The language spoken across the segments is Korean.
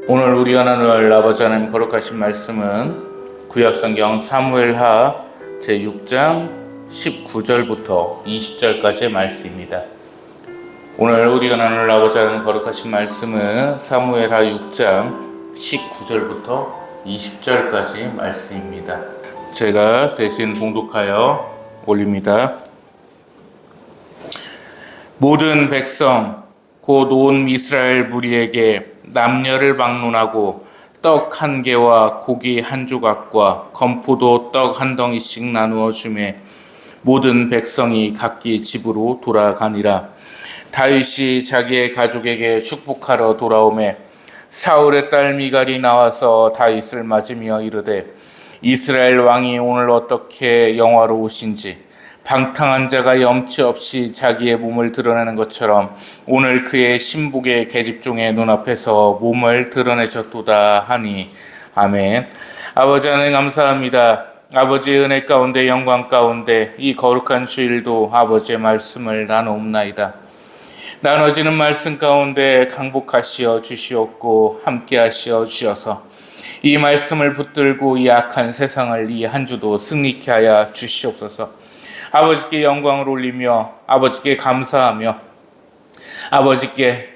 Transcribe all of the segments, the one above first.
오늘 우리가 나눌 아버지 하나님 거룩하신 말씀은 구약성경 사무엘하 제6장 19절부터 20절까지의 말씀입니다. 오늘 우리가 나눌 아버지 하나님 거룩하신 말씀은 사무엘하 6장 19절부터 20절까지 말씀입니다. 제가 대신 봉독하여 올립니다. 모든 백성 곧 온 이스라엘 무리에게 남녀를 막론하고 떡 한 개와 고기 한 조각과 건포도 떡 한 덩이씩 나누어 주매 모든 백성이 각기 집으로 돌아가니라. 다윗이 자기의 가족에게 축복하러 돌아오매 사울의 딸 미갈이 나와서 다윗을 맞으며 이르되 이스라엘 왕이 오늘 어떻게 영화로우신지 방탕한 자가 염치 없이 자기의 몸을 드러내는 것처럼 오늘 그의 신복의 계집종의 눈앞에서 몸을 드러내셨도다 하니. 아멘. 아버지 하나님 감사합니다. 아버지의 은혜 가운데 영광 가운데 이 거룩한 주일도 아버지의 말씀을 나누옵나이다. 나눠지는 말씀 가운데 강복하시어 주시옵고 함께 하시어 주셔서 이 말씀을 붙들고 이 악한 세상을 이 한 주도 승리케 하여 주시옵소서. 아버지께 영광을 올리며 아버지께 감사하며 아버지께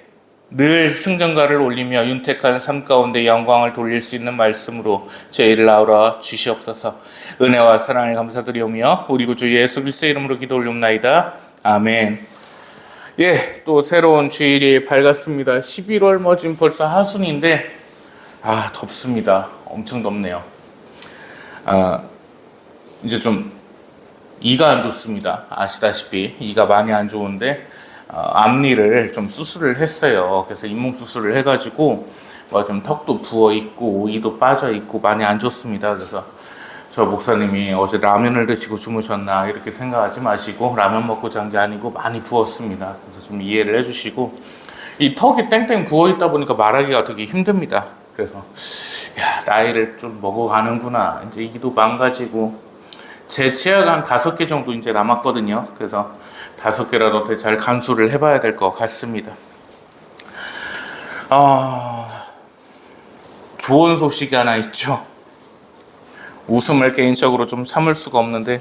늘 승전가를 올리며 윤택한 삶 가운데 영광을 돌릴 수 있는 말씀으로 저희를 나오라 주시옵소서. 은혜와 사랑을 감사드리오며 우리 구주 예수 그리스도의 이름으로 기도 올리옵나이다. 아멘. 또 새로운 주일이 밝았습니다. 11월 지금 벌써 하순인데 덥습니다. 엄청 덥네요. 이제 좀 이가 안 좋습니다. 아시다시피 이가 많이 안 좋은데 앞니를 좀 수술을 했어요. 그래서 잇몸 수술을 해가지고 좀 턱도 부어 있고 이도 빠져 있고 많이 안 좋습니다. 그래서 저 목사님이 어제 라면을 드시고 주무셨나 이렇게 생각하지 마시고 라면 먹고 잔 게 아니고 많이 부었습니다. 그래서 좀 이해를 해주시고 이 턱이 땡땡 부어 있다 보니까 말하기가 되게 힘듭니다. 그래서 나이를 좀 먹어가는구나. 이제 이도 망가지고 제 치아가 한 5개 정도 이제 남았거든요. 그래서 5개라도 더 잘 간수를 해봐야 될 것 같습니다. 좋은 소식이 하나 있죠. 웃음을 개인적으로 좀 참을 수가 없는데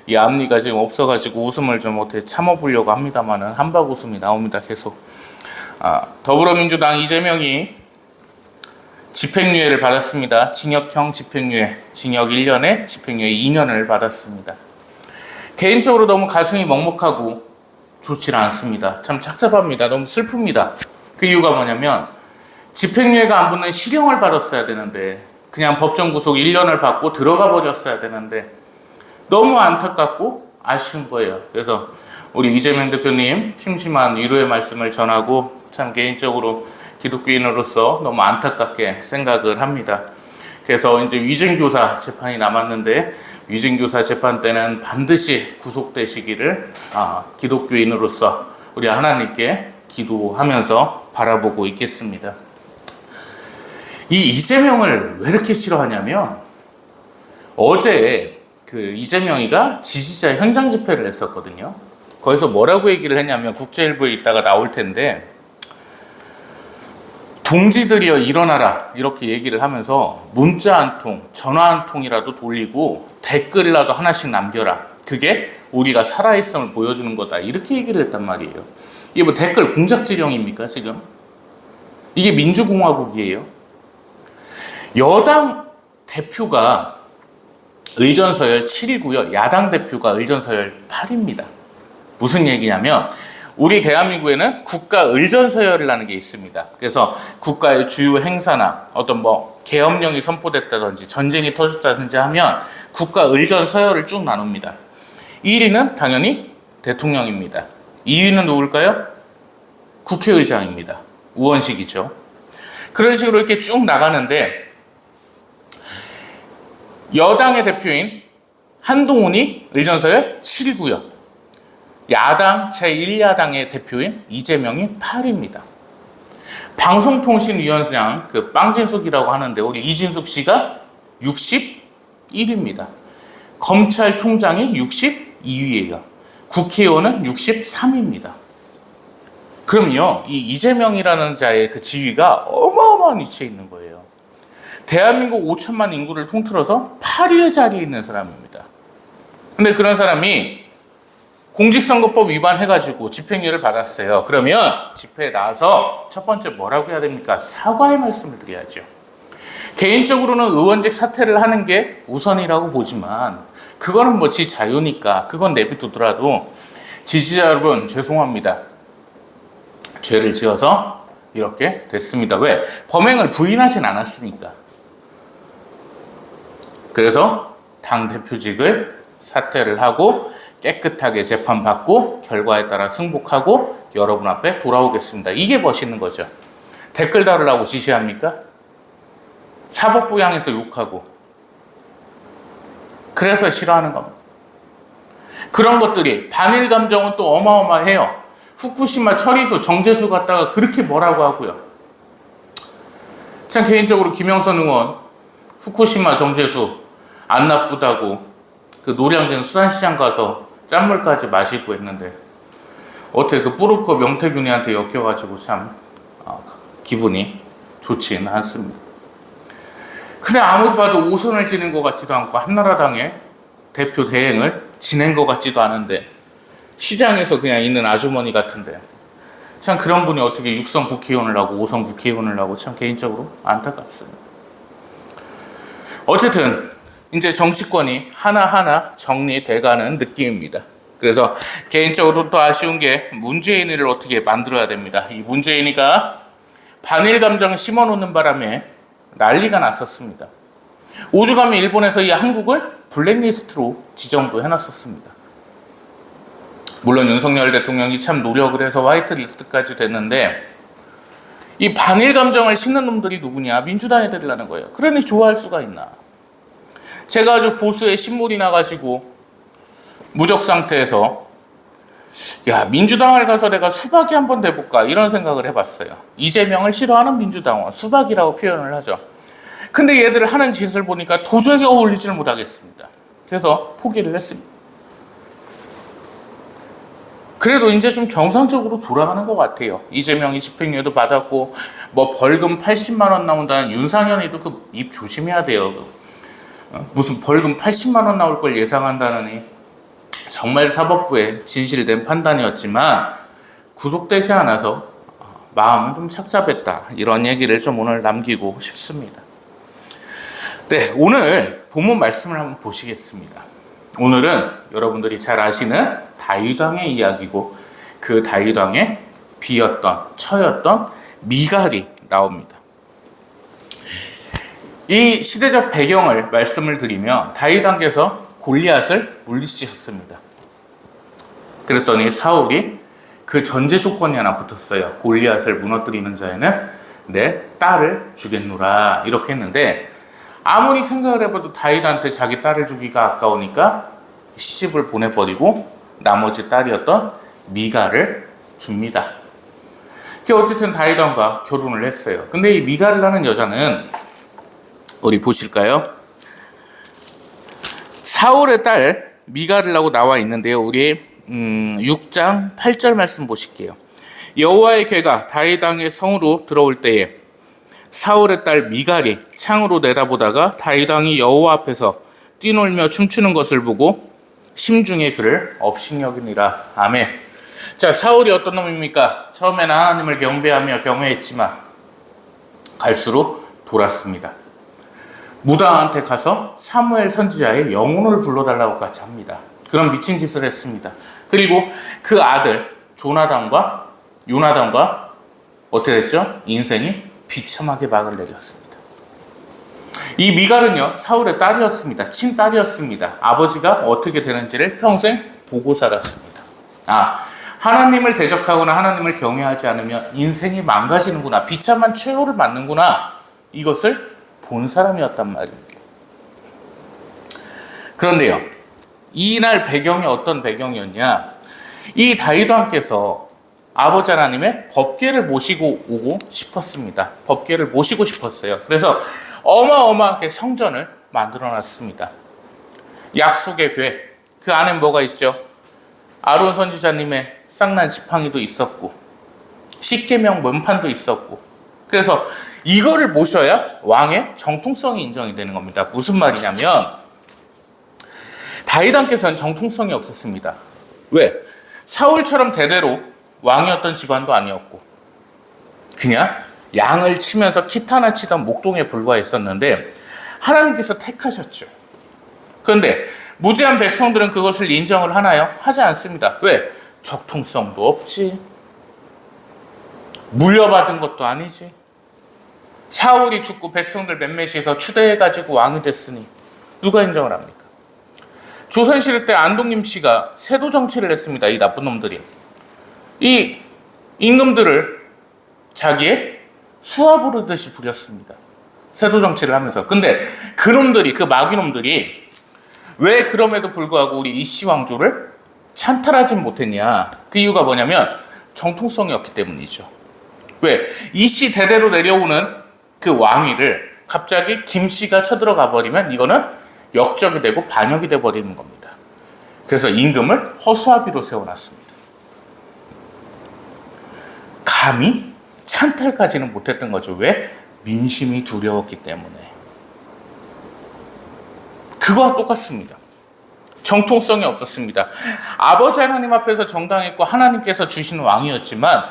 이 앞니가 지금 없어가지고 웃음을 좀 어떻게 참아보려고 합니다만은 한박 웃음이 나옵니다. 계속. 더불어민주당 이재명이 집행유예를 받았습니다. 징역형 집행유예, 징역 1년에 집행유예 2년을 받았습니다. 개인적으로 너무 가슴이 먹먹하고 좋지 않습니다. 참 착잡합니다. 너무 슬픕니다. 그 이유가 뭐냐면 집행유예가 안 붙는 실형을 받았어야 되는데 그냥 법정 구속 1년을 받고 들어가 버렸어야 되는데 너무 안타깝고 아쉬운 거예요. 그래서 우리 이재명 대표님 심심한 위로의 말씀을 전하고 참 개인적으로 기독교인으로서 너무 안타깝게 생각을 합니다. 그래서 이제 위증교사 재판이 남았는데 위증교사 재판 때는 반드시 구속되시기를 기독교인으로서 우리 하나님께 기도하면서 바라보고 있겠습니다. 이 이재명을 왜 이렇게 싫어하냐면 어제 그 이재명이가 지지자 현장 집회를 했었거든요. 거기서 뭐라고 얘기를 했냐면 국제일보에 있다가 나올 텐데 동지들이여 일어나라 이렇게 얘기를 하면서 문자 한 통, 전화 한 통이라도 돌리고 댓글이라도 하나씩 남겨라. 그게 우리가 살아있음을 보여주는 거다. 이렇게 얘기를 했단 말이에요. 이게 뭐 댓글 공작지령입니까 지금? 이게 민주공화국이에요. 여당 대표가 의전서열 7이고요. 야당 대표가 의전서열 8입니다. 무슨 얘기냐면 우리 대한민국에는 국가의전서열이라는 게 있습니다. 그래서 국가의 주요 행사나 어떤 계엄령이 선포됐다든지 전쟁이 터졌다든지 하면 국가의전서열을 쭉 나눕니다. 1위는 당연히 대통령입니다. 2위는 누굴까요? 국회의장입니다. 우원식이죠. 그런 식으로 이렇게 쭉 나가는데 여당의 대표인 한동훈이 의전서열 7이고요. 야당 제1야당의 대표인 이재명이 8입니다. 방송통신위원장 빵진숙이라고 하는데 우리 이진숙 씨가 61입니다. 검찰총장이 62위예요. 국회의원은 63입니다. 그럼요, 이 이재명이라는 자의 그 지위가 어마어마한 위치에 있는 거예요. 대한민국 5천만 인구를 통틀어서 8위의 자리에 있는 사람입니다. 근데 그런 사람이 공직선거법 위반해가지고 집행유예를 받았어요. 그러면 집회에 나와서 첫 번째 뭐라고 해야 됩니까? 사과의 말씀을 드려야죠. 개인적으로는 의원직 사퇴를 하는 게 우선이라고 보지만 그거는 뭐 지 자유니까 그건 내비두더라도 지지자 여러분 죄송합니다. 죄를 지어서 이렇게 됐습니다. 왜? 범행을 부인하진 않았으니까. 그래서 당대표직을 사퇴를 하고 깨끗하게 재판받고 결과에 따라 승복하고 여러분 앞에 돌아오겠습니다. 이게 멋있는 거죠. 댓글 달으라고 지시합니까? 사법부 향해서 욕하고. 그래서 싫어하는 겁니다. 그런 것들이 반일 감정은 또 어마어마해요. 후쿠시마 처리수 정제수 갖다가 그렇게 뭐라고 하고요. 참 개인적으로 김영선 의원 후쿠시마 정제수 안 나쁘다고 그 노량진 수산시장 가서 짠물까지 마시고 했는데 어떻게 그 뿌르코 명태균이한테 엮여가지고 참 기분이 좋지는 않습니다. 근데 아무리 봐도 오선을 지낸 것 같지도 않고 한나라당의 대표 대행을 지낸 것 같지도 않은데 시장에서 그냥 있는 아주머니 같은데 참 그런 분이 어떻게 6선 국회의원을 하고 5선 국회의원을 하고 참 개인적으로 안타깝습니다. 어쨌든 이제 정치권이 하나하나 정리돼가는 느낌입니다. 그래서 개인적으로 또 아쉬운 게 문재인이를 어떻게 만들어야 됩니다. 이 문재인이가 반일 감정을 심어놓는 바람에 난리가 났었습니다. 오죽하면 일본에서 이 한국을 블랙리스트로 지정도 해놨었습니다. 물론 윤석열 대통령이 참 노력을 해서 화이트리스트까지 됐는데 이 반일 감정을 심는 놈들이 누구냐? 민주당 애들이라는 거예요. 그러니 좋아할 수가 있나? 제가 아주 보수의 신물이 나가지고 무적 상태에서 야 민주당을 가서 내가 수박이 한번 돼볼까 이런 생각을 해봤어요. 이재명을 싫어하는 민주당은 수박이라고 표현을 하죠. 근데 얘들을 하는 짓을 보니까 도저히 어울리지를 못하겠습니다. 그래서 포기를 했습니다. 그래도 이제 좀 정상적으로 돌아가는 것 같아요. 이재명이 집행유예도 받았고 뭐 벌금 80만 원 나온다는 윤상현이도 그 입 조심해야 돼요. 무슨 벌금 80만 원 나올 걸 예상한다느니 정말 사법부의 진실된 판단이었지만 구속되지 않아서 마음은 좀 착잡했다. 이런 얘기를 좀 오늘 남기고 싶습니다. 네, 오늘 본문 말씀을 한번 보시겠습니다. 오늘은 여러분들이 잘 아시는 다윗왕의 이야기고 그 다윗왕의 비였던 처였던 미갈이 나옵니다. 이 시대적 배경을 말씀을 드리면 다윗왕께서 골리앗을 물리치셨습니다. 그랬더니 사울이 그 전제 조건이 하나 붙었어요. 골리앗을 무너뜨리는 자에는 내 딸을 주겠노라 이렇게 했는데 아무리 생각을 해봐도 다윗한테 자기 딸을 주기가 아까우니까 시집을 보내버리고 나머지 딸이었던 미갈을 줍니다. 어쨌든 다윗왕과 결혼을 했어요. 근데 이 미갈이라는 여자는 우리 보실까요? 사울의 딸 미갈이라고 나와 있는데요. 우리 6장 8절 말씀 보실게요. 여호와의 궤가 다윗왕의 성으로 들어올 때에 사울의 딸 미갈이 창으로 내다보다가 다윗왕이 여호와 앞에서 뛰놀며 춤추는 것을 보고 심중에 그를 업신여기니라. 아멘. 자, 사울이 어떤 놈입니까? 처음에는 하나님을 경배하며 경외했지만 갈수록 돌았습니다. 무당한테 가서 사무엘 선지자의 영혼을 불러달라고까지 합니다. 그런 미친 짓을 했습니다. 그리고 그 아들 요나단과 어떻게 됐죠? 인생이 비참하게 막을 내렸습니다. 이 미갈은요 사울의 딸이었습니다. 친딸이었습니다. 아버지가 어떻게 되는지를 평생 보고 살았습니다. 하나님을 대적하거나 하나님을 경외하지 않으면 인생이 망가지는구나, 비참한 최후를 맞는구나, 이것을 본 사람이었단 말입니다. 그런데요, 이날 배경이 어떤 배경이었냐? 이 다윗왕께서 아버지 하나님의 법궤를 모시고 오고 싶었습니다. 법궤를 모시고 싶었어요. 그래서 어마어마하게 성전을 만들어놨습니다. 약속의 궤, 그 안에 뭐가 있죠? 아론 선지자님의 쌍난 지팡이도 있었고, 십계명 문판도 있었고. 그래서 이거를 모셔야 왕의 정통성이 인정이 되는 겁니다. 무슨 말이냐면 다윗 왕께서는 정통성이 없었습니다. 왜? 사울처럼 대대로 왕이었던 집안도 아니었고 그냥 양을 치면서 기타나 치던 목동에 불과했었는데 하나님께서 택하셨죠. 그런데 무지한 백성들은 그것을 인정을 하나요? 하지 않습니다. 왜? 적통성도 없지. 물려받은 것도 아니지. 사울이 죽고 백성들 몇몇이서 추대해가지고 왕이 됐으니 누가 인정을 합니까? 조선시대 때 안동림 씨가 세도 정치를 했습니다. 이 나쁜 놈들이. 이 임금들을 자기의 수하 부르듯이 부렸습니다. 세도 정치를 하면서. 근데 그놈들이, 그 마귀놈들이 왜 그럼에도 불구하고 우리 이씨 왕조를 찬탈하지 못했냐? 그 이유가 뭐냐면 정통성이 없기 때문이죠. 왜? 이씨 대대로 내려오는 그 왕위를 갑자기 김씨가 쳐들어가 버리면 이거는 역적이 되고 반역이 돼 버리는 겁니다. 그래서 임금을 허수아비로 세워놨습니다. 감히 찬탈까지는 못했던 거죠. 왜? 민심이 두려웠기 때문에. 그거와 똑같습니다. 정통성이 없었습니다. 아버지 하나님 앞에서 정당했고 하나님께서 주신 왕이었지만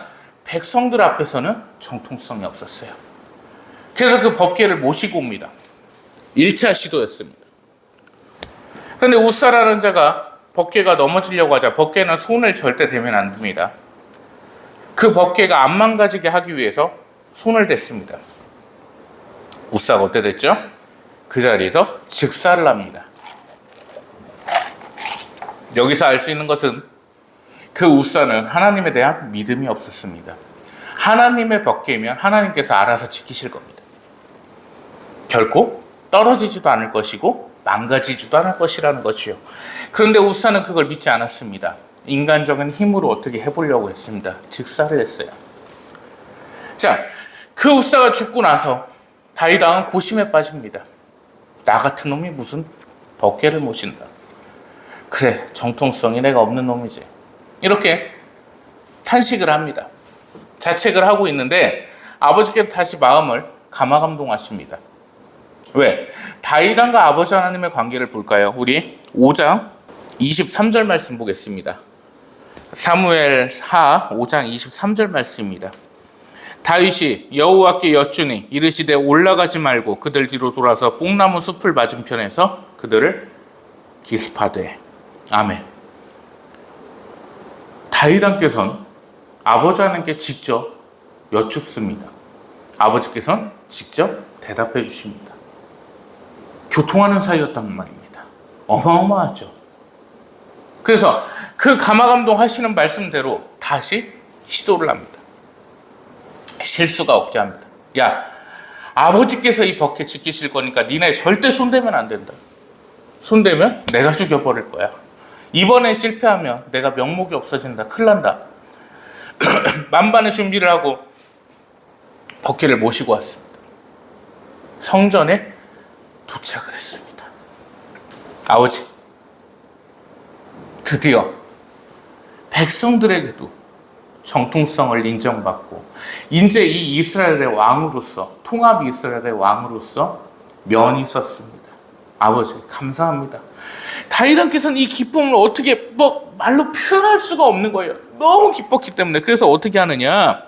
백성들 앞에서는 정통성이 없었어요. 그래서 그 법궤를 모시고 옵니다. 1차 시도였습니다. 그런데 우사라는 자가 법궤가 넘어지려고 하자 법궤는 손을 절대 대면 안 됩니다. 그 법궤가 안 망가지게 하기 위해서 손을 댔습니다. 우사가 어때 됐죠? 그 자리에서 즉사를 합니다. 여기서 알 수 있는 것은 그 우사는 하나님에 대한 믿음이 없었습니다. 하나님의 법궤면 하나님께서 알아서 지키실 겁니다. 결코 떨어지지도 않을 것이고 망가지지도 않을 것이라는 것이요. 그런데 우사는 그걸 믿지 않았습니다. 인간적인 힘으로 어떻게 해보려고 했습니다. 즉사를 했어요. 자, 그 우사가 죽고 나서 다윗 왕은 고심에 빠집니다. 나 같은 놈이 무슨 법궤를 모신다. 그래, 정통성이 내가 없는 놈이지. 이렇게 탄식을 합니다. 자책을 하고 있는데 아버지께서 다시 마음을 감화감동하십니다. 왜? 다윗 왕과 아버지 하나님의 관계를 볼까요? 우리 5장 23절 말씀 보겠습니다. 사무엘하 5장 23절 말씀입니다. 다윗이 여호와께 여쭈니 이르시되 올라가지 말고 그들 뒤로 돌아서 뽕나무 숲을 맞은편에서 그들을 기습하되. 아멘. 다윗 왕께서는 아버지 하나님께 직접 여쭙습니다. 아버지께서는 직접 대답해 주십니다. 교통하는 사이였단 말입니다. 어마어마하죠. 그래서 그 감화감동 하시는 말씀대로 다시 시도를 합니다. 실수가 없게 합니다. 야, 아버지께서 이 법궤 지키실 거니까 니네 절대 손대면 안 된다. 손대면 내가 죽여버릴 거야. 이번에 실패하면 내가 명목이 없어진다. 큰일 난다. 만반의 준비를 하고 법궤를 모시고 왔습니다. 성전에 도착을 했습니다. 아버지, 드디어 백성들에게도 정통성을 인정받고 이제 이 이스라엘의 왕으로서, 통합 이스라엘의 왕으로서 면이 섰습니다. 아버지, 감사합니다. 다윗 왕께서는 이 기쁨을 어떻게 말로 표현할 수가 없는 거예요. 너무 기뻤기 때문에. 그래서 어떻게 하느냐?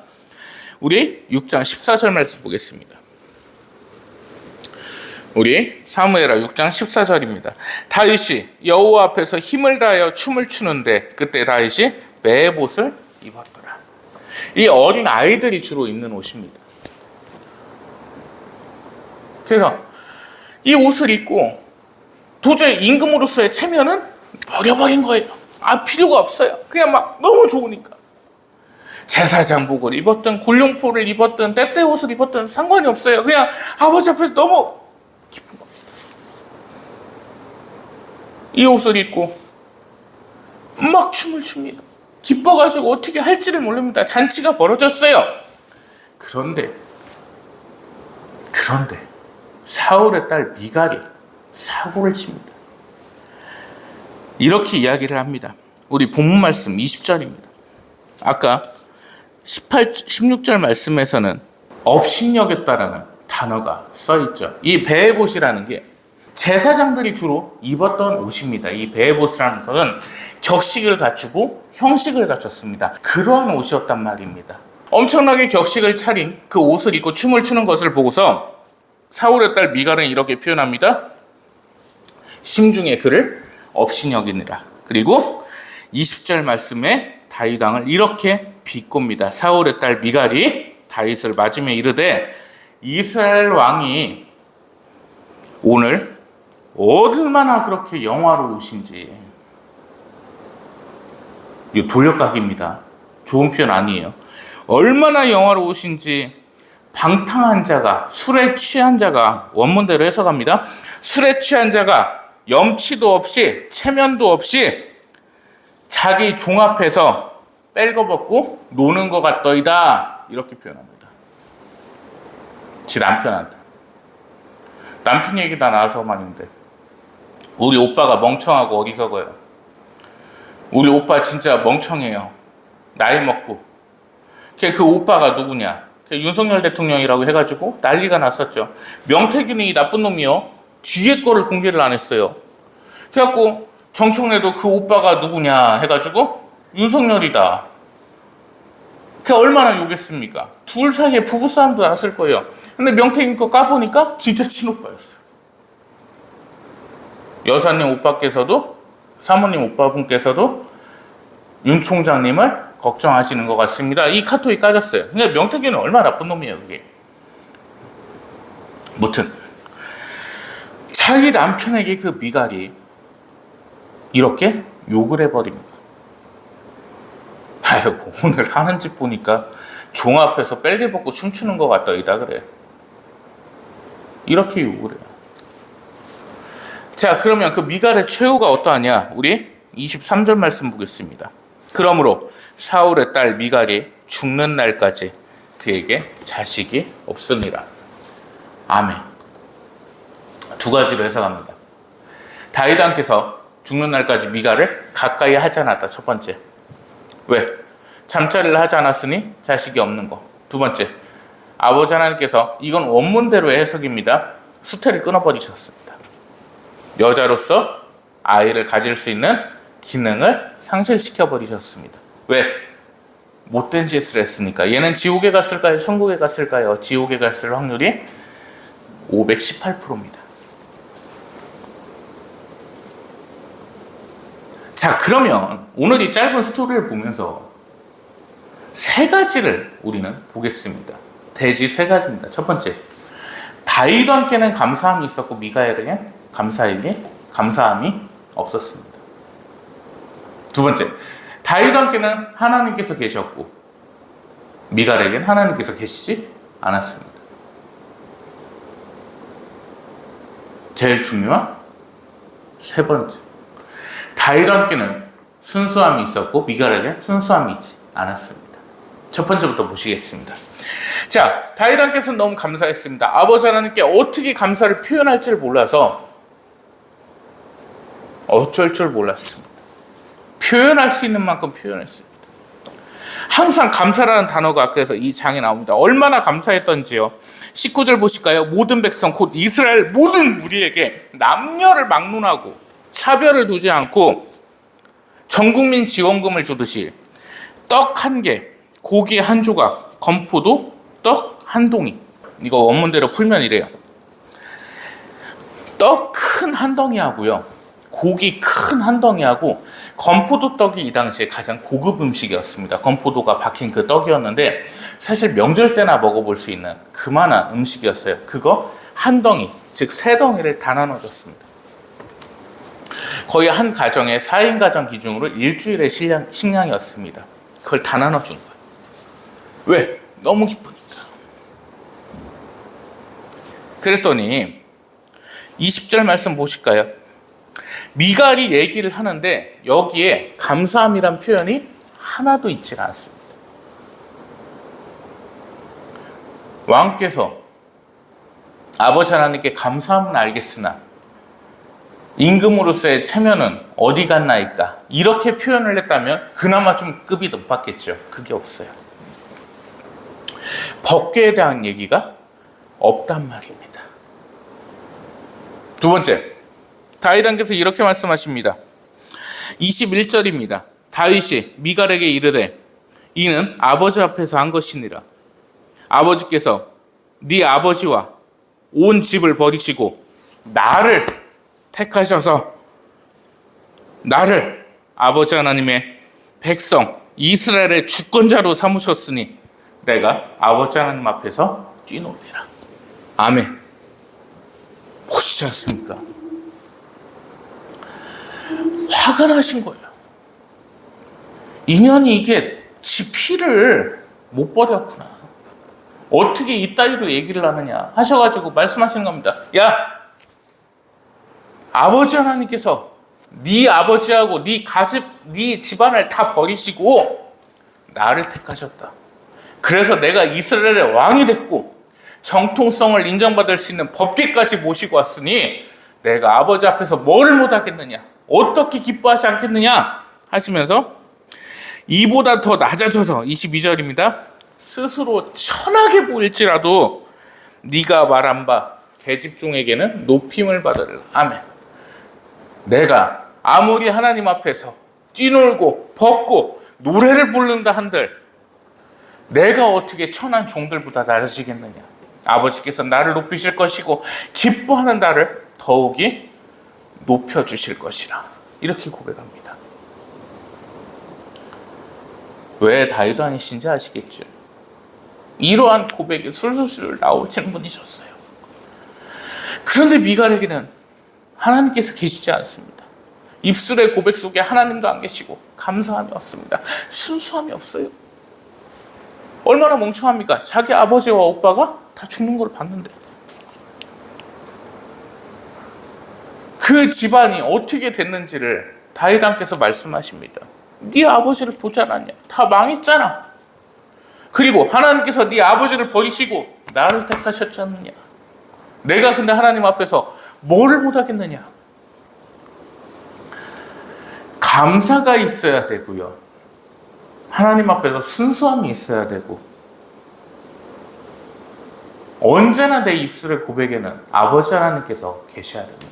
우리 6장 14절 말씀 보겠습니다. 우리 사무엘하 6장 14절입니다. 다윗이 여호와 앞에서 힘을 다하여 춤을 추는데 그때 다윗이 매봇을 입었더라. 이 어린 아이들이 주로 입는 옷입니다. 그래서 이 옷을 입고 도저히 임금으로서의 체면은 버려버린 거예요. 필요가 없어요. 그냥 너무 좋으니까. 제사장복을 입었든 골룡포를 입었든 때때 옷을 입었든 상관이 없어요. 그냥 아버지 앞에서 너무 기쁜 겁니다. 이 옷을 입고 막 춤을 춥니다. 기뻐가지고 어떻게 할지를 모릅니다. 잔치가 벌어졌어요. 그런데 사울의 딸 미갈이 사고를 칩니다. 이렇게 이야기를 합니다. 우리 본문 말씀 20절입니다. 아까 16절 말씀에서는 업신여겼다라는 단어가 써있죠. 이 베에봇이라는 게 제사장들이 주로 입었던 옷입니다. 이 베에봇이라는 것은 격식을 갖추고 형식을 갖췄습니다. 그러한 옷이었단 말입니다. 엄청나게 격식을 차린 그 옷을 입고 춤을 추는 것을 보고서 사울의 딸 미갈은 이렇게 표현합니다. 심중에 그를 업신여기니라. 그리고 20절 말씀에 다윗 왕을 이렇게 비꼽니다. 사울의 딸 미갈이 다윗을 맞으며 이르되 이스라엘 왕이 오늘 얼마나 그렇게 영화로우신지. 이거 돌려깎기입니다. 좋은 표현 아니에요. 얼마나 영화로우신지 방탕한 자가, 술에 취한 자가, 원문대로 해석합니다. 술에 취한 자가 염치도 없이 체면도 없이 자기 종 앞에서 뺄거벗고 노는 것 같더이다. 이렇게 표현합니다. 지 남편한테. 남편 얘기 다 나와서 말인데 우리 오빠가 멍청하고 어리석어요. 우리 오빠 진짜 멍청해요. 나이 먹고. 그 오빠가 누구냐? 윤석열 대통령이라고 해가지고 난리가 났었죠. 명태균이 나쁜 놈이요. 뒤에 거를 공개를 안 했어요. 그래갖고 정청래도 그 오빠가 누구냐 해가지고 윤석열이다. 그게 얼마나 욕했습니까? 둘 사이에 부부싸움도 났을 거예요. 근데 명태균 거 까보니까 진짜 친오빠였어요. 여사님 오빠께서도 사모님 오빠분께서도 윤 총장님을 걱정하시는 것 같습니다. 이 카톡이 까졌어요. 근데 명태균은 얼마나 나쁜 놈이에요, 그게. 무튼 자기 남편에게 그 미갈이 이렇게 욕을 해버립니다. 아이고, 오늘 하는 짓 보니까 종 앞에서 뺄개 벗고 춤추는 것 같더이다 그래. 이렇게 욕을 해요. 자, 그러면 그 미갈의 최후가 어떠하냐? 우리 23절 말씀 보겠습니다. 그러므로 사울의 딸 미갈이 죽는 날까지 그에게 자식이 없으니라. 아멘. 두 가지로 해석합니다. 다윗 왕께서 죽는 날까지 미갈을 가까이 하지 않았다. 첫 번째. 왜? 잠자리를 하지 않았으니 자식이 없는 거. 두 번째. 아버지 하나님께서, 이건 원문대로의 해석입니다, 수태를 끊어버리셨습니다. 여자로서 아이를 가질 수 있는 기능을 상실시켜버리셨습니다. 왜? 못된 짓을 했으니까. 얘는 지옥에 갔을까요? 천국에 갔을까요? 지옥에 갔을 확률이 518%입니다. 자, 그러면 오늘 이 짧은 스토리를 보면서 세 가지를 우리는 보겠습니다. 대지 세 가지입니다. 첫 번째, 다윗 왕께는 감사함이 있었고 미갈에게 감사함이 없었습니다. 두 번째, 다윗 왕께는 하나님께서 계셨고 미갈에게는 하나님께서 계시지 않았습니다. 제일 중요한 세 번째, 다윗 왕께는 순수함이 있었고 미갈에게는 순수함이 있지 않았습니다. 첫 번째부터 보시겠습니다. 자, 다윗 왕께서는 너무 감사했습니다. 아버지 하나님께 어떻게 감사를 표현할지를 몰라서 어쩔 줄 몰랐습니다. 표현할 수 있는 만큼 표현했습니다. 항상 감사라는 단어가 그래서 이 장에 나옵니다. 얼마나 감사했던지요. 19절 보실까요? 모든 백성 곧 이스라엘 모든 무리에게 남녀를 막론하고 차별을 두지 않고 전국민 지원금을 주듯이 떡 한 개, 고기 한 조각, 건포도 떡 한 동이. 이거 원문대로 풀면 이래요. 떡 큰 한 덩이하고요, 고기 큰 한 덩이하고 건포도 떡이 이 당시에 가장 고급 음식이었습니다. 건포도가 박힌 그 떡이었는데 사실 명절 때나 먹어볼 수 있는 그만한 음식이었어요. 그거 한 덩이, 즉 세 덩이를 다 나눠줬습니다. 거의 한 가정에 4인 가정 기준으로 일주일의 식량이었습니다. 그걸 다 나눠준 거예요. 왜? 너무 기쁘니까. 그랬더니 20절 말씀 보실까요? 미갈이 얘기를 하는데 여기에 감사함이란 표현이 하나도 있지 않습니다. 왕께서 아버지 하나님께 감사함은 알겠으나 임금으로서의 체면은 어디 갔나이까, 이렇게 표현을 했다면 그나마 좀 급이 높았겠죠. 그게 없어요. 법궤에 대한 얘기가 없단 말입니다. 두 번째, 다윗왕께서 이렇게 말씀하십니다. 21절입니다. 다윗이 미갈에게 이르되 이는 아버지 앞에서 한 것이니라. 아버지께서 네 아버지와 온 집을 버리시고 나를 택하셔서 나를 아버지 하나님의 백성 이스라엘의 주권자로 삼으셨으니 내가 아버지 하나님 앞에서 뛰놀리라. 아멘. 보시지 않습니까? 화가 나신 거예요. 인연이 이게 지 피를 못 버렸구나. 어떻게 이따위로 얘기를 하느냐 하셔가지고 말씀하시는 겁니다. 야, 아버지 하나님께서 네 아버지하고 네 집안을 다 버리시고 나를 택하셨다. 그래서 내가 이스라엘의 왕이 됐고 정통성을 인정받을 수 있는 법궤까지 모시고 왔으니 내가 아버지 앞에서 뭐를 못하겠느냐, 어떻게 기뻐하지 않겠느냐 하시면서 이보다 더 낮아져서 22절입니다. 스스로 천하게 보일지라도 네가 말한 바 계집종에게는 높임을 받으리라. 아멘. 내가 아무리 하나님 앞에서 뛰놀고 벗고 노래를 부른다 한들 내가 어떻게 천한 종들보다 낮아지겠느냐. 아버지께서 나를 높이실 것이고 기뻐하는 나를 더욱이 높여주실 것이라. 이렇게 고백합니다. 왜 다윗 왕이신지 아시겠죠? 이러한 고백이 술술술 나오시는 분이셨어요. 그런데 미갈에게는 하나님께서 계시지 않습니다. 입술의 고백 속에 하나님도 안 계시고 감사함이 없습니다. 순수함이 없어요. 얼마나 멍청합니까? 자기 아버지와 오빠가 다 죽는 걸 봤는데. 그 집안이 어떻게 됐는지를 다윗 왕께서 말씀하십니다. 네 아버지를 보지 않았냐? 다 망했잖아. 그리고 하나님께서 네 아버지를 버리시고 나를 택하셨지 않느냐? 내가 근데 하나님 앞에서 뭐를 못하겠느냐? 감사가 있어야 되고요. 하나님 앞에서 순수함이 있어야 되고 언제나 내 입술의 고백에는 아버지 하나님께서 계셔야 됩니다.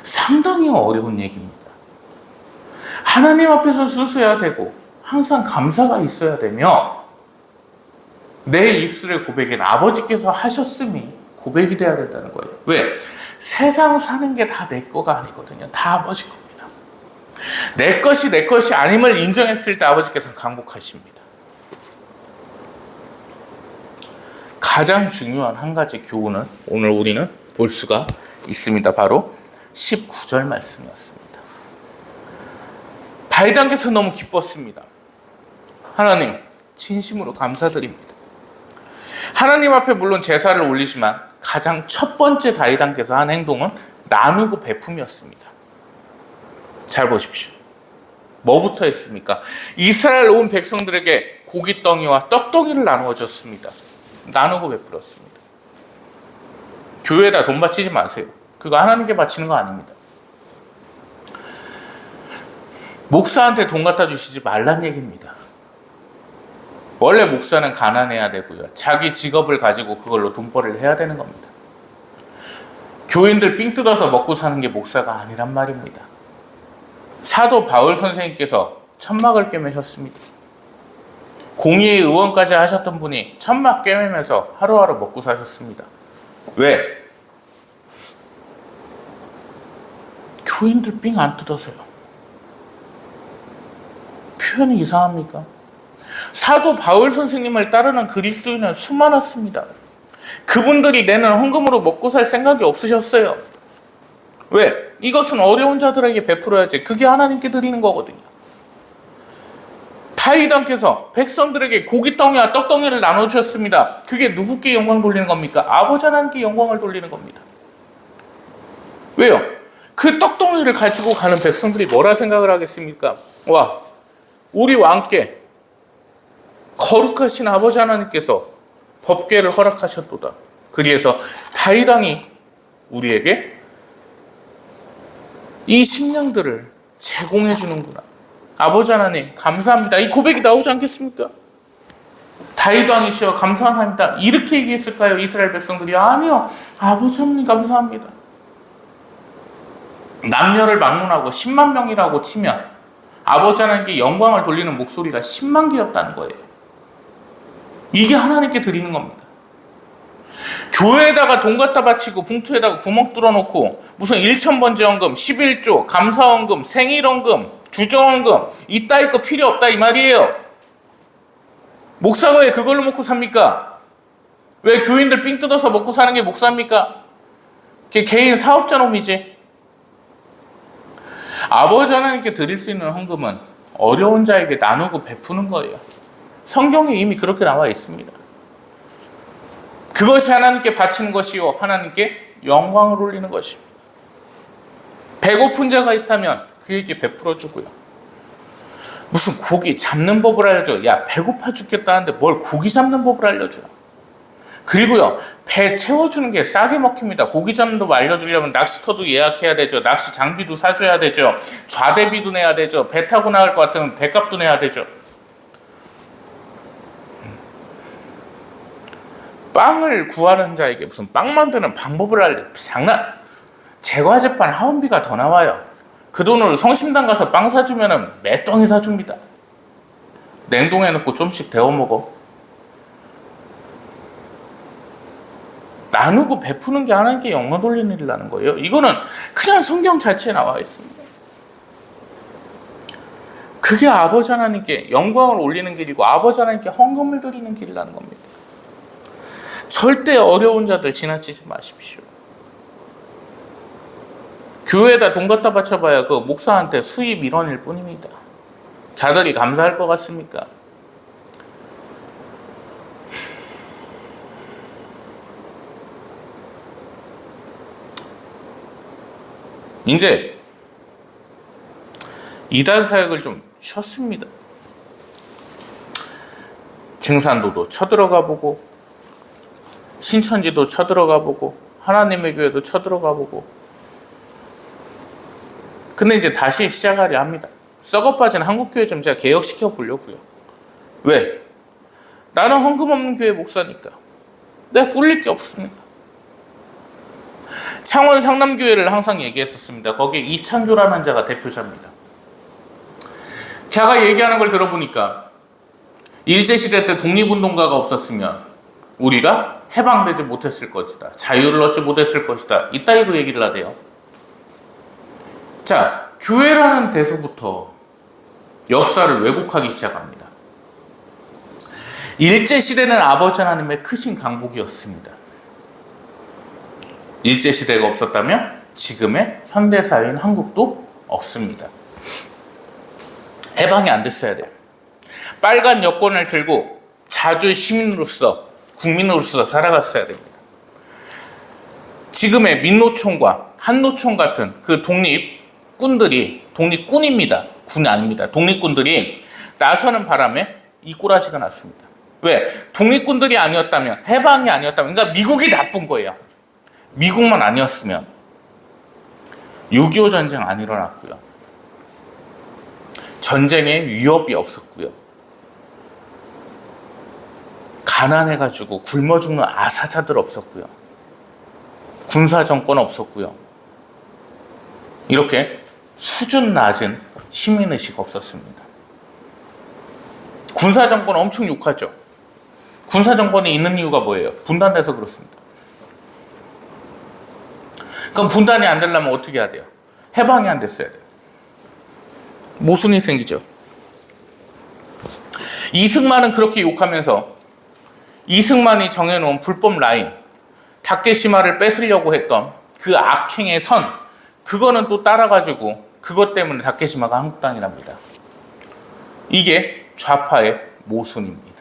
상당히 어려운 얘기입니다. 하나님 앞에서 순수해야 되고 항상 감사가 있어야 되며 내 입술의 고백에는 아버지께서 하셨음이 고백이 돼야 된다는 거예요. 왜? 세상 사는 게 다 내 거가 아니거든요. 다 아버지 겁니다. 내 것이 아님을 인정했을 때 아버지께서 강복하십니다. 가장 중요한 한 가지 교훈은 오늘 우리는 볼 수가 있습니다. 바로 19절 말씀이었습니다. 다윗 왕께서 너무 기뻤습니다. 하나님, 진심으로 감사드립니다. 하나님 앞에 물론 제사를 올리지만 가장 첫 번째 다윗 왕께서 한 행동은 나누고 베품이었습니다. 잘 보십시오. 뭐부터 했습니까? 이스라엘 온 백성들에게 고깃덩이와 떡덩이를 나누어 줬습니다. 나누고 베풀었습니다. 교회에다 돈 바치지 마세요. 그거 하나님께 바치는 거 아닙니다. 목사한테 돈 갖다 주시지 말란 얘기입니다. 원래 목사는 가난해야 되고요. 자기 직업을 가지고 그걸로 돈벌이를 해야 되는 겁니다. 교인들 삥 뜯어서 먹고 사는 게 목사가 아니란 말입니다. 사도 바울 선생님께서 천막을 꿰매셨습니다. 공의회 의원까지 하셨던 분이 천막 꿰매면서 하루하루 먹고 사셨습니다. 왜? 교인들 삥 안 뜯어서요. 표현이 이상합니까? 사도 바울 선생님을 따르는 그리스도인은 수많았습니다. 그분들이 내는 헌금으로 먹고 살 생각이 없으셨어요. 왜? 이것은 어려운 자들에게 베풀어야지. 그게 하나님께 드리는 거거든요. 다윗 왕께서 백성들에게 고깃덩이와 떡덩이를 나눠주셨습니다. 그게 누구께 영광 돌리는 겁니까? 아버지 하나님께 영광을 돌리는 겁니다. 왜요? 그 떡덩이를 가지고 가는 백성들이 뭐라 생각을 하겠습니까? 와, 우리 왕께 거룩하신 아버지 하나님께서 법궤를 허락하셨도다. 그래서 다윗 왕이 우리에게 이 식량들을 제공해 주는구나. 아버지 하나님 감사합니다. 이 고백이 나오지 않겠습니까? 다윗 왕이시여 감사합니다. 이렇게 얘기했을까요? 이스라엘 백성들이 아니요. 아버지 하나님 감사합니다. 남녀를 막론하고 10만 명이라고 치면 아버지 하나님께 영광을 돌리는 목소리가 10만 개였다는 거예요. 이게 하나님께 드리는 겁니다. 교회에다가 돈 갖다 바치고 봉투에다가 구멍 뚫어놓고 무슨 1,000번제헌금, 11조, 감사헌금, 생일헌금, 주정헌금 이따위 거 필요 없다 이 말이에요. 목사가 왜 그걸로 먹고 삽니까? 왜 교인들 삥 뜯어서 먹고 사는 게 목사입니까? 그게 개인 사업자 놈이지. 아버지 하나님께 드릴 수 있는 헌금은 어려운 자에게 나누고 베푸는 거예요. 성경에 이미 그렇게 나와 있습니다. 그것이 하나님께 바치는 것이요 하나님께 영광을 올리는 것입니다. 배고픈 자가 있다면 그에게 베풀어 주고요. 무슨 고기 잡는 법을 알려줘. 야, 배고파 죽겠다는데 뭘 고기 잡는 법을 알려줘. 그리고요, 배 채워주는 게 싸게 먹힙니다. 고기 잡는 법 알려주려면 낚시터도 예약해야 되죠. 낚시 장비도 사줘야 되죠. 좌대비도 내야 되죠. 배 타고 나갈 것 같으면 배값도 내야 되죠. 빵을 구하는 자에게 무슨 빵 만드는 방법을 알려. 장난. 제과제빵 하원비가 더 나와요. 그 돈으로 성심당 가서 빵 사주면 몇 덩이 사줍니다. 냉동해 놓고 좀씩 데워 먹어. 나누고 베푸는 게 하나님께 영광 돌리는 일이라는 거예요. 이거는 그냥 성경 자체에 나와 있습니다. 그게 아버지 하나님께 영광을 올리는 길이고 아버지 하나님께 헌금을 드리는 길이라는 겁니다. 절대 어려운 자들 지나치지 마십시오. 교회에다 돈 갖다 바쳐봐야 그 목사한테 수입 1원일 뿐입니다. 자들이 감사할 것 같습니까? 이제 이단 사역을 좀 쉬었습니다. 증산도도 쳐들어가 보고 신천지도 쳐들어가 보고 하나님의 교회도 쳐들어가 보고 근데 이제 다시 시작하려 합니다. 썩어빠진 한국교회 좀 제가 개혁시켜 보려고요. 왜? 나는 헌금 없는 교회 목사니까. 내가 꿀릴 게 없습니다. 창원 상남교회를 항상 얘기했었습니다. 거기에 이창교라는 자가 대표자입니다. 제가 얘기하는 걸 들어보니까 일제시대 때 독립운동가가 없었으면 우리가 해방되지 못했을 것이다. 자유를 얻지 못했을 것이다. 이따위로 얘기를 하대요. 자, 교회라는 데서부터 역사를 왜곡하기 시작합니다. 일제시대는 아버지 하나님의 크신 강복이었습니다. 일제시대가 없었다면 지금의 현대사회인 한국도 없습니다. 해방이 안 됐어야 돼요. 빨간 여권을 들고 자주 시민으로서 국민으로서 살아갔어야 됩니다. 지금의 민노총과 한노총 같은 그 독립꾼들이 독립군입니다. 군이 아닙니다. 독립군들이 나서는 바람에 이 꼬라지가 났습니다. 왜? 독립군들이 아니었다면 해방이 아니었다면 그러니까 미국이 나쁜 거예요. 미국만 아니었으면 6.25 전쟁 안 일어났고요. 전쟁에 위협이 없었고요. 가난해가지고 굶어 죽는 아사자들 없었고요. 군사정권 없었고요. 이렇게 수준 낮은 시민의식 없었습니다. 군사정권 엄청 욕하죠. 군사정권이 있는 이유가 뭐예요? 분단돼서 그렇습니다. 그럼 분단이 안 되려면 어떻게 해야 돼요? 해방이 안 됐어야 돼요. 모순이 생기죠. 이승만은 그렇게 욕하면서 이승만이 정해놓은 불법 라인, 다케시마를 뺏으려고 했던 그 악행의 선, 그거는 또 따라가지고 그것 때문에 다케시마가 한국 땅이 납니다. 이게 좌파의 모순입니다.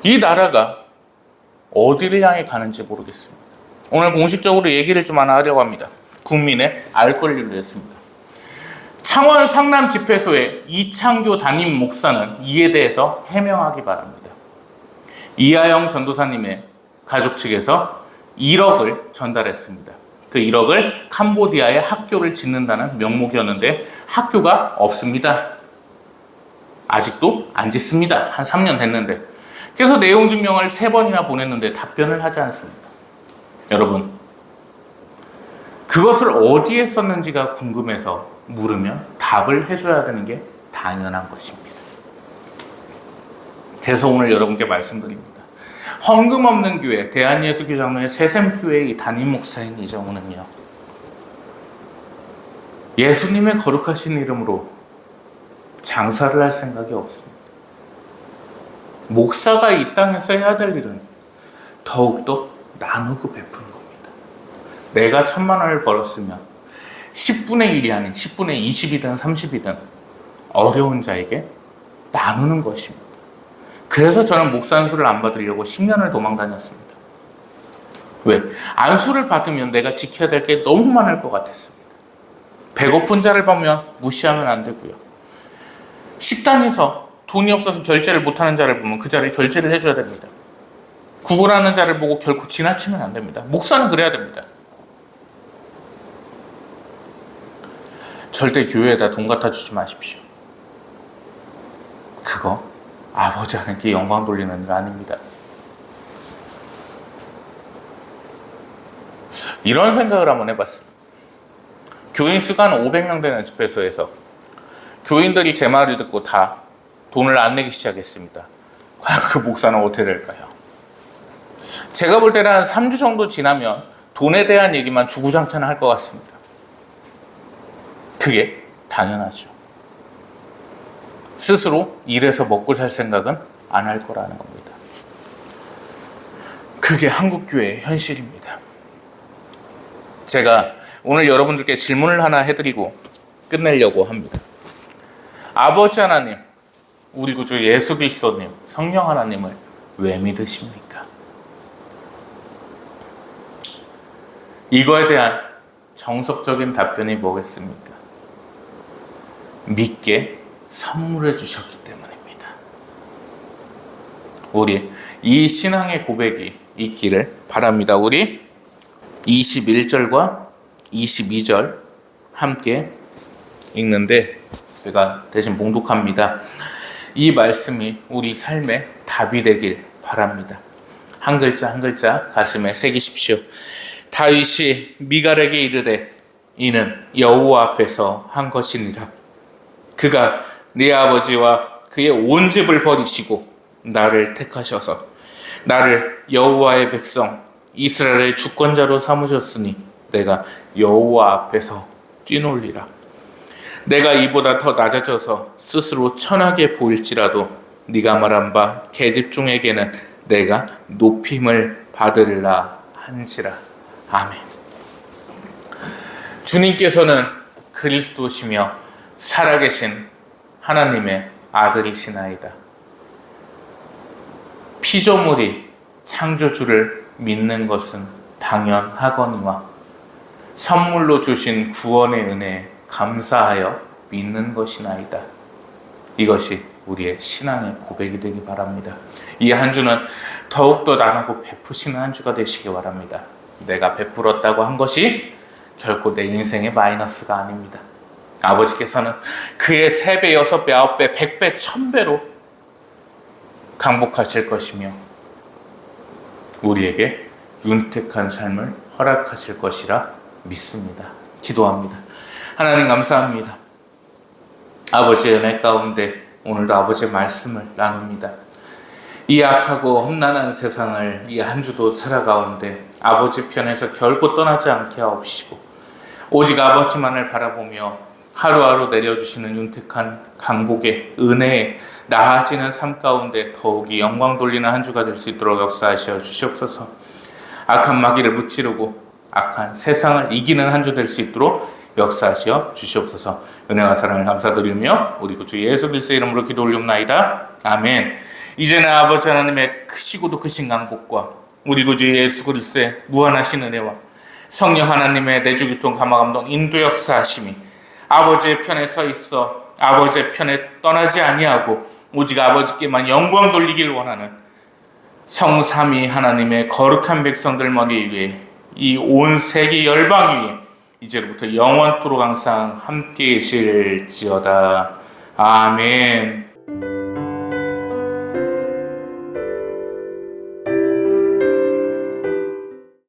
이 나라가 어디를 향해 가는지 모르겠습니다. 오늘 공식적으로 얘기를 좀 하나 하려고 합니다. 국민의 알 권리를 위해서입니다. 창원 상남 집회소의 이창교 담임 목사는 이에 대해서 해명하기 바랍니다. 이하영 전도사님의 가족 측에서 1억을 전달했습니다. 그 1억을 캄보디아에 학교를 짓는다는 명목이었는데 학교가 없습니다. 아직도 안 짓습니다. 한 3년 됐는데. 그래서 내용 증명을 3번이나 보냈는데 답변을 하지 않습니다. 여러분, 그것을 어디에 썼는지가 궁금해서 물으면 답을 해줘야 되는 게 당연한 것입니다. 그래서 오늘 여러분께 말씀드립니다. 헌금 없는 교회, 대한예수교장로의 새샘교회의 담임 목사인 이정우는요, 예수님의 거룩하신 이름으로 장사를 할 생각이 없습니다. 목사가 이 땅에서 해야 될 일은 더욱더 나누고 베푸는 겁니다. 내가 1,000만 원을 벌었으면 10분의 1이 아닌 10분의 20이든 30이든 어려운 자에게 나누는 것입니다. 그래서 저는 목사 안수를 안 받으려고 10년을 도망 다녔습니다. 왜? 안수를 받으면 내가 지켜야 될 게 너무 많을 것 같았습니다. 배고픈 자를 보면 무시하면 안 되고요. 식당에서 돈이 없어서 결제를 못하는 자를 보면 그 자를 결제를 해줘야 됩니다. 구걸하는 자를 보고 결코 지나치면 안 됩니다. 목사는 그래야 됩니다. 절대 교회에다 돈 갖다 주지 마십시오. 그거 아버지 하나님께 영광 돌리는 일 아닙니다. 이런 생각을 한번 해봤습니다. 교인 수가 한 500명 되는 집회소에서 교인들이 제 말을 듣고 다 돈을 안 내기 시작했습니다. 과연 그 목사는 어떻게 될까요? 제가 볼 때는 한 3주 정도 지나면 돈에 대한 얘기만 주구장창 할 것 같습니다. 그게 당연하죠. 스스로 일해서 먹고 살 생각은 안 할 거라는 겁니다. 그게 한국교회의 현실입니다. 제가 오늘 여러분들께 질문을 하나 해드리고 끝내려고 합니다. 아버지 하나님, 우리 구주 예수 그리스도님, 성령 하나님을 왜 믿으십니까? 이거에 대한 정석적인 답변이 뭐겠습니까? 믿게 선물해 주셨기 때문입니다. 우리 이 신앙의 고백이 있기를 바랍니다. 우리 21절과 22절 함께 읽는데 제가 대신 봉독합니다. 이 말씀이 우리 삶의 답이 되길 바랍니다. 한 글자 한 글자 가슴에 새기십시오. 다윗이 미갈에게 이르되 이는 여호와 앞에서 한 것이니라. 그가 네 아버지와 그의 온 집을 버리시고 나를 택하셔서 나를 여호와의 백성 이스라엘의 주권자로 삼으셨으니 내가 여호와 앞에서 뛰놀리라. 내가 이보다 더 낮아져서 스스로 천하게 보일지라도 네가 말한 바 계집종에게는 내가 높임을 받으리라 한지라. 아멘. 주님께서는 그리스도시며 살아계신 하나님의 아들이시나이다. 피조물이 창조주를 믿는 것은 당연하거니와 선물로 주신 구원의 은혜에 감사하여 믿는 것이나이다. 이것이 우리의 신앙의 고백이 되기 바랍니다. 이 한 주는 더욱더 나누고 베푸시는 한 주가 되시기 바랍니다. 내가 베풀었다고 한 것이 결코 내 인생의 마이너스가 아닙니다. 아버지께서는 그의 3배, 6배, 9배, 100배, 1000배로 강복하실 것이며 우리에게 윤택한 삶을 허락하실 것이라 믿습니다. 기도합니다. 하나님 감사합니다. 아버지의 은혜 가운데 오늘도 아버지의 말씀을 나눕니다. 이 악하고 험난한 세상을 이 한 주도 살아가운데 아버지 편에서 결코 떠나지 않게 하옵시고 오직 아버지만을 바라보며 하루하루 내려주시는 윤택한 강복의 은혜에 나아지는 삶 가운데 더욱이 영광 돌리는 한 주가 될 수 있도록 역사하시어 주시옵소서. 악한 마귀를 무찌르고 악한 세상을 이기는 한 주 될 수 있도록 역사하시어 주시옵소서. 은혜와 사랑을 감사드리며 우리 구주 예수 그리스도의 이름으로 기도 올리옵나이다. 아멘. 이제는 아버지 하나님의 크시고도 크신 강복과 우리 구주 예수 그리스도의 무한하신 은혜와 성령 하나님의 내주교통 감화감동 인도 역사하심이 아버지의 편에 서 있어 아버지의 편에 떠나지 아니하고 오직 아버지께만 영광 돌리길 원하는 성삼위 하나님의 거룩한 백성들 머리 위에 이 온 세계 열방 위에 이제부터 영원토록 항상 함께 계실지어다. 아멘.